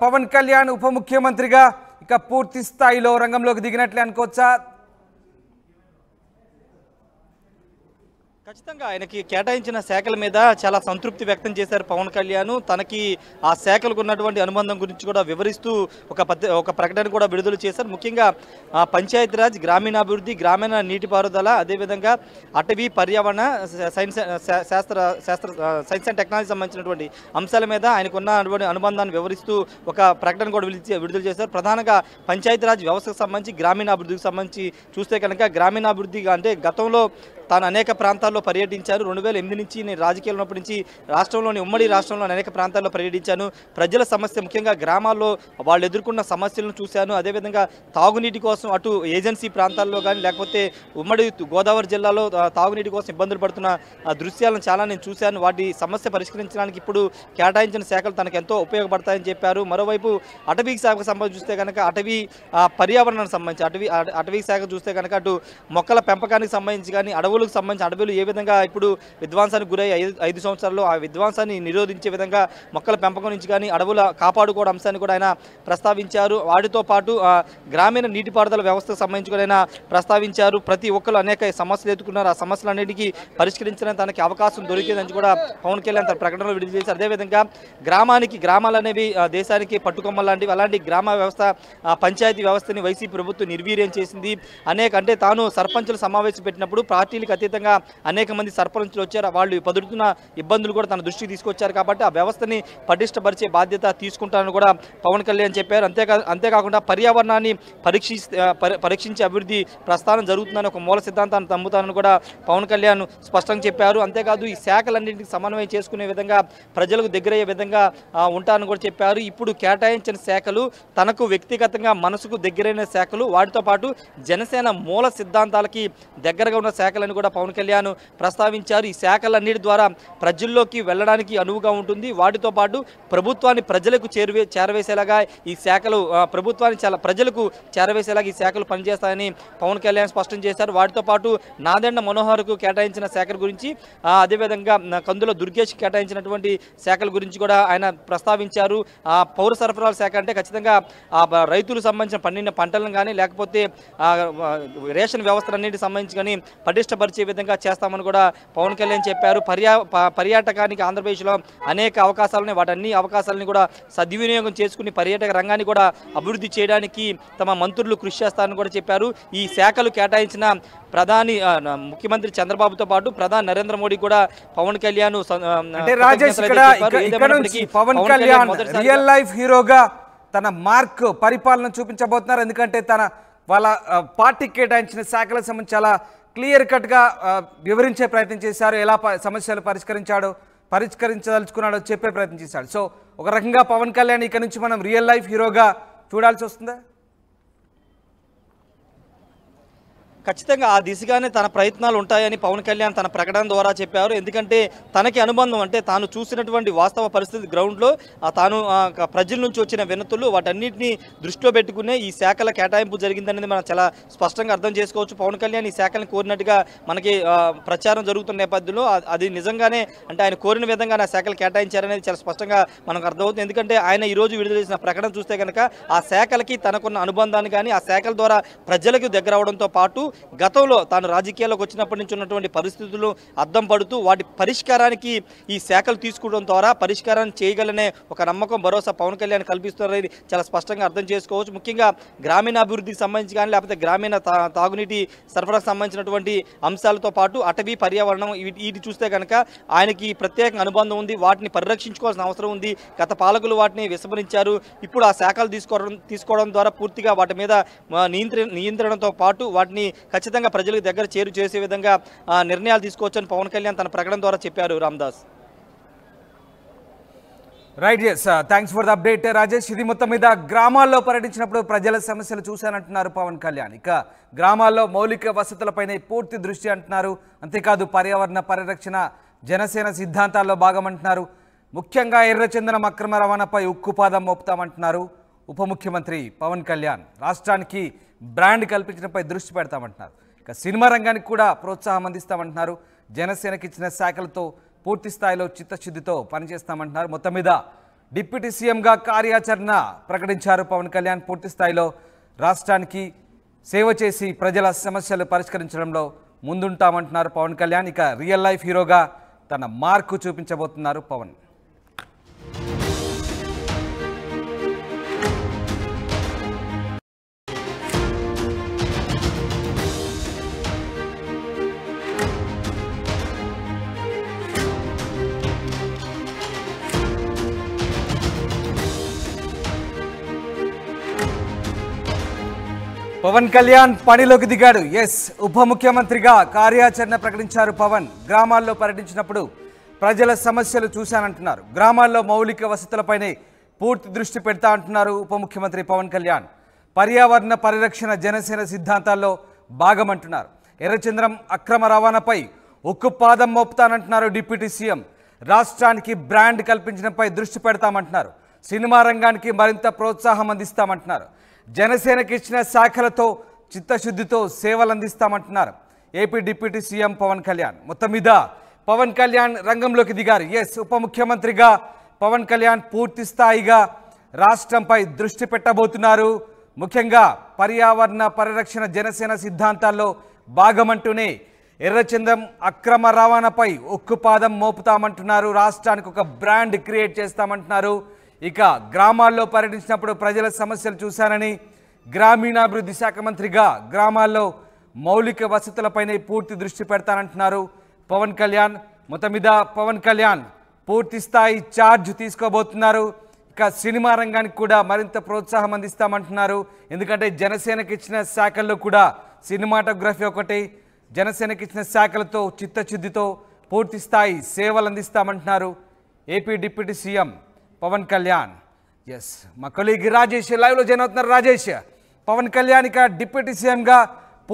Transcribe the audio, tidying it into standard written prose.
పవన్ కళ్యాణ్ ఉప ముఖ్యమంత్రిగా ఇక పూర్తి స్థాయిలో రంగంలోకి దిగినట్లే అనుకోవచ్చా? ఖచ్చితంగా ఆయనకి కేటాయించిన శాఖల మీద చాలా సంతృప్తి వ్యక్తం చేశారు పవన్ కళ్యాణ్. తనకి ఆ శాఖలకు ఉన్నటువంటి అనుబంధం గురించి కూడా వివరిస్తూ ఒక ప్రకటన కూడా విడుదల చేశారు. ముఖ్యంగా పంచాయతీరాజ్, గ్రామీణాభివృద్ధి, గ్రామీణ నీటిపారుదల, అదేవిధంగా అటవీ, పర్యావరణ, సైన్స్ అండ్ టెక్నాలజీ సంబంధించినటువంటి అంశాల మీద ఆయనకున్నటువంటి అనుబంధాన్ని వివరిస్తూ ఒక ప్రకటన కూడా విడుదల చేశారు. ప్రధానంగా పంచాయతీరాజ్ వ్యవస్థకు సంబంధించి, గ్రామీణాభివృద్ధికి సంబంధించి చూస్తే కనుక గ్రామీణాభివృద్ధిగా అంటే గతంలో తాను అనేక ప్రాంతాల్లో పర్యటించారు. 2008 నుంచి నేను రాజకీయాలు ఉన్నప్పటి నుంచి ఉమ్మడి రాష్ట్రంలోని అనేక ప్రాంతాల్లో పర్యటించాను. ప్రజల సమస్య, ముఖ్యంగా గ్రామాల్లో వాళ్ళు ఎదుర్కొన్న సమస్యలను చూశాను. అదేవిధంగా తాగునీటి కోసం అటు ఏజెన్సీ ప్రాంతాల్లో కానీ లేకపోతే ఉమ్మడి గోదావరి జిల్లాలో తాగునీటి కోసం ఇబ్బందులు పడుతున్న దృశ్యాలను చాలా నేను చూశాను. వాటి సమస్య పరిష్కరించడానికి ఇప్పుడు కేటాయించిన శాఖలు తనకు ఎంతో ఉపయోగపడతాయని చెప్పారు. మరోవైపు అటవీ శాఖకు సంబంధించి చూస్తే కనుక అటవీ పర్యావరణానికి సంబంధించి అటవీ శాఖ చూస్తే కనుక అటు మొక్కల పెంపకానికి సంబంధించి కానీ అడవులు ఏ విధంగా ఇప్పుడు విధ్వంసానికి గురై 5 సంవత్సరాల్లో ఆ విధ్వంసాన్ని నిరోధించే విధంగా మొక్కల పెంపకం నుంచి కానీ అడవుల కాపాడుకోవడం అంశాన్ని కూడా ఆయన ప్రస్తావించారు. వాటితో పాటు గ్రామీణ నీటిపారుదల వ్యవస్థకు సంబంధించి కూడా ఆయన ప్రస్తావించారు. ప్రతి ఒక్కరు అనేక సమస్యలు ఎదుర్కొన్నారు. ఆ సమస్యలన్నిటికీ పరిష్కరించడానికి తనకి అవకాశం దొరికేదని కూడా పవన్ కళ్యాణ్ తన ప్రకటనలో విడుదల చేశారు. అదేవిధంగా గ్రామాలు అనేవి దేశానికి పట్టుకొమ్మ లాంటివి. అలాంటి గ్రామ వ్యవస్థ, పంచాయతీ వ్యవస్థని వైసీపీ ప్రభుత్వం నిర్వీర్యం చేసింది. అంటే తాను సర్పంచుల సమావేశం పెట్టినప్పుడు పార్టీలకు అతీతంగా అనేక మంది సర్పంచులు వచ్చారు. వాళ్ళు పదుడుతున్న ఇబ్బందులు కూడా తన దృష్టికి తీసుకొచ్చారు. కాబట్టి ఆ వ్యవస్థని పటిష్టపరిచే బాధ్యత తీసుకుంటానని కూడా పవన్ కళ్యాణ్ చెప్పారు. అంతేకాకుండా పర్యావరణాన్ని పరీక్షించే అభివృద్ధి ప్రస్థానం జరుగుతుందని ఒక మూల సిద్ధాంతాన్ని నమ్ముతానని కూడా పవన్ కళ్యాణ్ స్పష్టంగా చెప్పారు. అంతేకాదు ఈ శాఖలన్నింటికి సమన్వయం చేసుకునే విధంగా, ప్రజలకు దగ్గరయ్యే విధంగా ఉంటానని కూడా చెప్పారు. ఇప్పుడు కేటాయించిన శాఖలు తనకు వ్యక్తిగతంగా మనసుకు దగ్గరైన శాఖలు, వాటితో పాటు జనసేన మూల సిద్ధాంతాలకి దగ్గరగా ఉన్న శాఖలను కూడా పవన్ కళ్యాణ్ ప్రస్తావించారు. ఈ శాఖలన్నిటి ద్వారా ప్రజల్లోకి వెళ్ళడానికి అనువుగా ఉంటుంది. వాటితో పాటు ప్రభుత్వాన్ని ప్రజలకు చేరవేసేలాగా ఈ శాఖలు ప్రజలకు చేరవేసేలాగా ఈ శాఖలు పనిచేస్తాయని పవన్ కళ్యాణ్ స్పష్టం చేశారు. వాటితో పాటు నాదెండ్ల మనోహర్కు కేటాయించిన శాఖల గురించి, అదేవిధంగా కందుల దుర్గేష్ కేటాయించినటువంటి శాఖల గురించి కూడా ఆయన ప్రస్తావించారు. పౌర సరఫరాల శాఖ అంటే ఖచ్చితంగా రైతులకు సంబంధించిన పండిన పంటలను కానీ లేకపోతే రేషన్ వ్యవస్థలన్నింటికి సంబంధించి కానీ పటిష్టపరిచే విధంగా చేస్తామని కూడా పవన్ కళ్యాణ్ చెప్పారు. పర్యాటకానికి ఆంధ్రప్రదేశ్లో అనేక అవకాశాలని, వాటన్ని అవకాశాలని కూడా సద్వినియోగం చేసుకుని పర్యాటక రంగాన్ని కూడా అభివృద్ధి చేయడానికి తమ మంత్రులు కృషి చేస్తారని కూడా చెప్పారు. ఈ శాఖలు కేటాయించిన ముఖ్యమంత్రి చంద్రబాబుతో పాటు ప్రధాని నరేంద్ర మోడీ కూడా పవన్ కళ్యాణ్ పవన్ కళ్యాణ్ రియల్ లైఫ్ హీరోగా తన మార్క్ పరిపాలన చూపించబోతున్నారు. ఎందుకంటే వాళ్ళ పార్టీకి కేటాయించిన శాఖలకు సంబంధించి చాలా క్లియర్ కట్గా వివరించే ప్రయత్నం చేశారు. ఎలా సమస్యలు పరిష్కరించదలుచుకున్నాడో చెప్పే ప్రయత్నం చేశాడు. సో ఒక రకంగా పవన్ కళ్యాణ్ ఇక నుంచి మనం రియల్ లైఫ్ హీరోగా చూడాల్సి వస్తుందా? ఖచ్చితంగా ఆ దిశగానే తన ప్రయత్నాలు ఉంటాయని పవన్ కళ్యాణ్ తన ప్రకటన ద్వారా చెప్పారు. ఎందుకంటే తనకి అనుబంధం, అంటే తాను చూసినటువంటి వాస్తవ పరిస్థితి గ్రౌండ్లో తాను ప్రజల నుంచి వచ్చిన వినతులు వాటన్నిటిని దృష్టిలో పెట్టుకునే ఈ శాఖల కేటాయింపు జరిగిందనేది మనం చాలా స్పష్టంగా అర్థం చేసుకోవచ్చు. పవన్ కళ్యాణ్ ఈ శాఖలను కోరినట్టుగా మనకి ప్రచారం జరుగుతున్న నేపథ్యంలో అది నిజంగానే అంటే ఆయన కోరిన విధంగా ఆ శాఖలు కేటాయించారనేది చాలా స్పష్టంగా మనకు అర్థమవుతుంది. ఎందుకంటే ఆయన ఈరోజు విడుదల చేసిన ప్రకటన చూస్తే కనుక ఆ శాఖలకి తనకున్న అనుబంధాన్ని కానీ ఆ శాఖల ద్వారా ప్రజలకు దగ్గర అవడంతో పాటు గతంలో తాను రాజకీయాల్లోకి వచ్చినప్పటి నుంచి ఉన్నటువంటి పరిస్థితులు అద్దం పడుతూ వాటి పరిష్కారానికి ఈ శాఖలు తీసుకోవడం ద్వారా పరిష్కారాన్ని చేయగలనే ఒక నమ్మకం, భరోసా పవన్ కళ్యాణ్ కల్పిస్తున్నారని చాలా స్పష్టంగా అర్థం చేసుకోవచ్చు. ముఖ్యంగా గ్రామీణాభివృద్ధికి సంబంధించి కానీ లేకపోతే గ్రామీణ తాగునీటి సరఫరాకు సంబంధించినటువంటి అంశాలతో పాటు అటవీ, పర్యావరణం వీటి చూస్తే కనుక ఆయనకి ప్రత్యేక అనుబంధం ఉంది. వాటిని పరిరక్షించుకోవాల్సిన అవసరం ఉంది. గత పాలకులు వాటిని విస్మరించారు. ఇప్పుడు ఆ శాఖలు తీసుకోవడం ద్వారా పూర్తిగా వాటి మీద నియంత్రణతో పాటు వాటిని ఖచ్చితంగా ప్రజలకు దగ్గర చేసే విధంగా నిర్ణయాలు తీసుకోవచ్చని పవన్ కళ్యాణ్ తన ప్రకటన ద్వారా చెప్పారు. Ramdas. Right, yes, thanks for the update Rajesh. ఇది మొత్తం మీద గ్రామాల్లో పర్యటించినప్పుడు ప్రజల సమస్యలు చూశానంటున్నారు పవన్ కళ్యాణ్. ఇక గ్రామాల్లో మౌలిక వసతులపైన పూర్తి దృష్టి అంటున్నారు. అంతేకాదు పర్యావరణ పరిరక్షణ జనసేన సిద్ధాంతాల్లో భాగమంటున్నారు. ముఖ్యంగా ఎర్రచందనం అక్రమ రవాణాపై ఉక్కుపాదం మోపుతామంటున్నారు ఉప ముఖ్యమంత్రి పవన్ కళ్యాణ్. రాష్ట్రానికి బ్రాండ్ కల్పించడంపై దృష్టి పెడతామంటున్నారు. ఇక సినిమా రంగానికి కూడా ప్రోత్సాహం అందిస్తామంటున్నారు. జనసేనకి ఇచ్చిన శాఖలతో పూర్తి స్థాయిలో చిత్తశుద్ధితో పనిచేస్తామంటున్నారు. మొత్తం మీద డిప్యూటీ సీఎంగా కార్యాచరణ ప్రకటించారు పవన్ కళ్యాణ్. పూర్తి స్థాయిలో రాష్ట్రానికి సేవ చేసి ప్రజల సమస్యలు పరిష్కరించడంలో ముందుంటామంటున్నారు పవన్ కళ్యాణ్. ఇక రియల్ లైఫ్ హీరోగా తన మార్కు చూపించబోతున్నారు పవన్. పవన్ కళ్యాణ్ పనిలోకి దిగాడు. ఉప ముఖ్యమంత్రిగా కార్యాచరణ ప్రకటించారు పవన్. గ్రామాల్లో పర్యటించినప్పుడు ప్రజల సమస్యలు చూశానంటున్నారు. గ్రామాల్లో మౌలిక వసతులపైనే పూర్తి దృష్టి పెడతా అంటున్నారు ఉప ముఖ్యమంత్రి పవన్ కళ్యాణ్. పర్యావరణ పరిరక్షణ జనసేన సిద్ధాంతాల్లో భాగమంటున్నారు. ఎర్రచంద్రం అక్రమ రవాణాపై ఉక్కుపాదం మోపుతానంటున్నారు డిప్యూటీ సీఎం. రాష్ట్రానికి బ్రాండ్ కల్పించడంపై దృష్టి పెడతామంటున్నారు. సినిమా రంగానికి మరింత ప్రోత్సాహం అందిస్తామంటున్నారు. జనసేనకి ఇచ్చిన శాఖలతో చిత్తశుద్ధితో సేవలు అందిస్తామంటున్నారు AP deputy CM Pawan Kalyan. మొత్తం మీద పవన్ కళ్యాణ్ రంగంలోకి దిగారు. ఉప ముఖ్యమంత్రిగా పవన్ కళ్యాణ్ పూర్తి స్థాయిగా రాష్ట్రంపై దృష్టి పెట్టబోతున్నారు. ముఖ్యంగా పర్యావరణ పరిరక్షణ జనసేన సిద్ధాంతాల్లో భాగమంటూనే ఎర్రచందం అక్రమ రవాణాపై ఉక్కుపాదం మోపుతామంటున్నారు. రాష్ట్రానికి ఒక బ్రాండ్ క్రియేట్ చేస్తామంటున్నారు. ఇక గ్రామాల్లో పర్యటించినప్పుడు ప్రజల సమస్యలు చూశానని, గ్రామీణాభివృద్ధి శాఖ మంత్రిగా గ్రామాల్లో మౌలిక వసతులపైనే పూర్తి దృష్టి పెడతానంటున్నారు పవన్ కళ్యాణ్. మొత్తం మీద పవన్ కళ్యాణ్ పూర్తి స్థాయి ఛార్జ్ తీసుకోబోతున్నారు. ఇక సినిమా రంగానికి కూడా మరింత ప్రోత్సాహం అందిస్తామంటున్నారు. ఎందుకంటే జనసేనకి ఇచ్చిన శాఖల్లో కూడా సినిమాటోగ్రఫీ ఒకటి. జనసేనకి ఇచ్చిన శాఖలతో చిత్తశుద్ధితో పూర్తి స్థాయి సేవలు అందిస్తామంటున్నారు AP deputy CM Pawan Kalyan. మా కొలీగ్ రాజేష్ లైవ్లో జాయిన్ అవుతున్నారు. రాజేష్, పవన్ కళ్యాణ్ ఇక డిప్యూటీ సీఎంగా